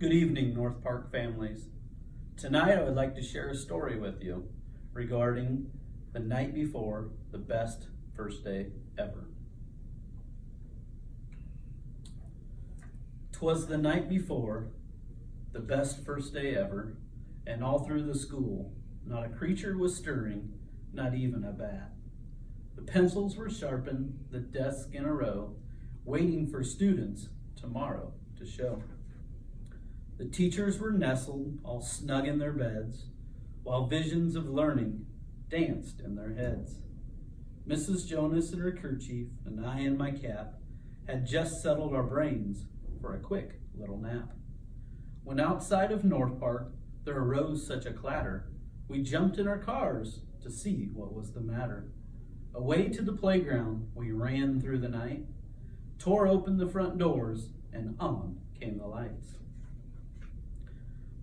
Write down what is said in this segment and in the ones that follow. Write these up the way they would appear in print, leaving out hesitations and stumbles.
Good evening, North Park families. Tonight I would like to share a story with you regarding the night before the best first day ever. 'Twas the night before the best first day ever, and all through the school not a creature was stirring, not even a bat. The pencils were sharpened, the desks in a row, waiting for students tomorrow to show. The teachers were nestled all snug in their beds, while visions of learning danced in their heads. Mrs. Jonas in her kerchief and I in my cap had just settled our brains for a quick little nap. When outside of North Park there arose such a clatter, we jumped in our cars to see what was the matter. Away to the playground we ran through the night, tore open the front doors, and on came the lights.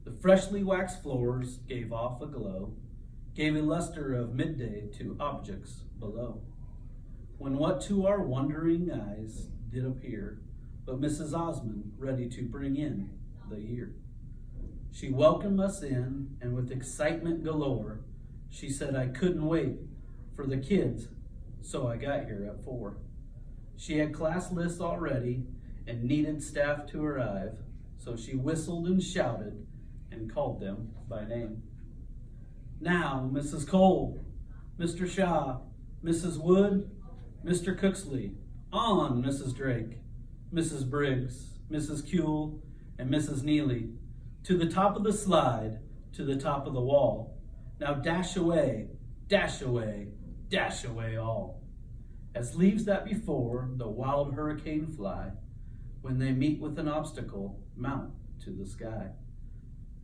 The freshly waxed floors gave off a glow, gave a luster of midday to objects below. When what to our wondering eyes did appear, but Mrs. Osmond ready to bring in the year. She welcomed us in, and with excitement galore, she said I couldn't wait for the kids, so I got here at 4. She had class lists already and needed staff to arrive, so she whistled and shouted and called them by name. Now, Mrs. Cole, Mr. Shaw, Mrs. Wood, Mr. Cooksley, on Mrs. Drake, Mrs. Briggs, Mrs. Kuehl, and Mrs. Neely, to the top of the slide, to the top of the wall. Now dash away, dash away, dash away all. As leaves that before the wild hurricane fly, when they meet with an obstacle, mount to the sky.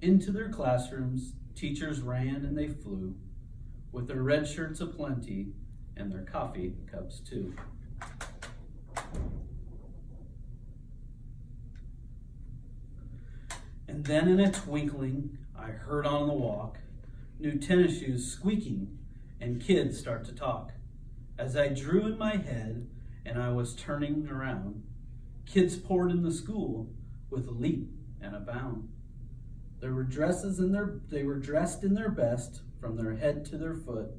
Into their classrooms, teachers ran and they flew, with their red shirts aplenty and their coffee cups too. And then in a twinkling, I heard on the walk, new tennis shoes squeaking and kids start to talk. As I drew in my head and I was turning around, kids poured in the school with a leap and a bound. They were dressed in their best from their head to their foot,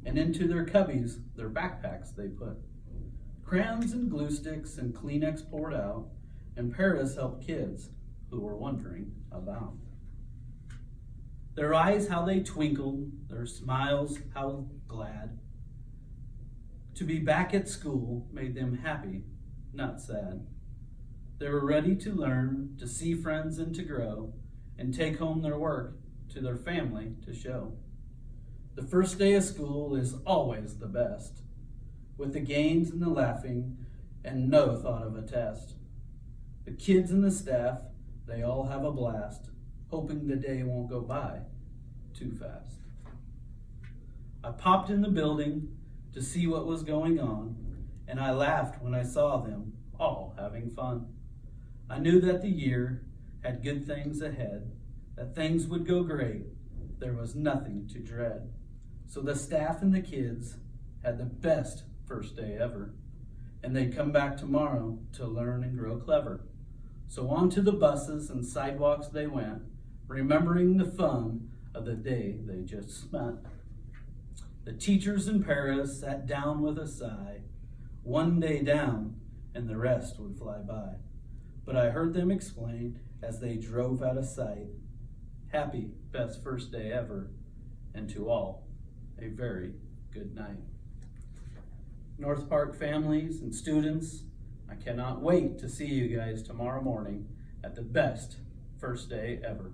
and into their cubbies their backpacks they put. Crayons and glue sticks and Kleenex poured out, and Paris helped kids who were wondering about. Their eyes how they twinkled, their smiles how glad. To be back at school made them happy, not sad. They were ready to learn, to see friends and to grow, and take home their work to their family to show. The first day of school is always the best, with the games and the laughing and no thought of a test. The kids and the staff, they all have a blast, hoping the day won't go by too fast. I popped in the building to see what was going on, and I laughed when I saw them all having fun. I knew that the year had good things ahead, that things would go great, there was nothing to dread. So the staff and the kids had the best first day ever, and they'd come back tomorrow to learn and grow clever. So on to the buses and sidewalks they went, remembering the fun of the day they just spent. The teachers in Paris sat down with a sigh, one day down and the rest would fly by. But I heard them explain as they drove out of sight, happy best first day ever, and to all a very good night. North Park families and students, I cannot wait to see you guys tomorrow morning at the best first day ever.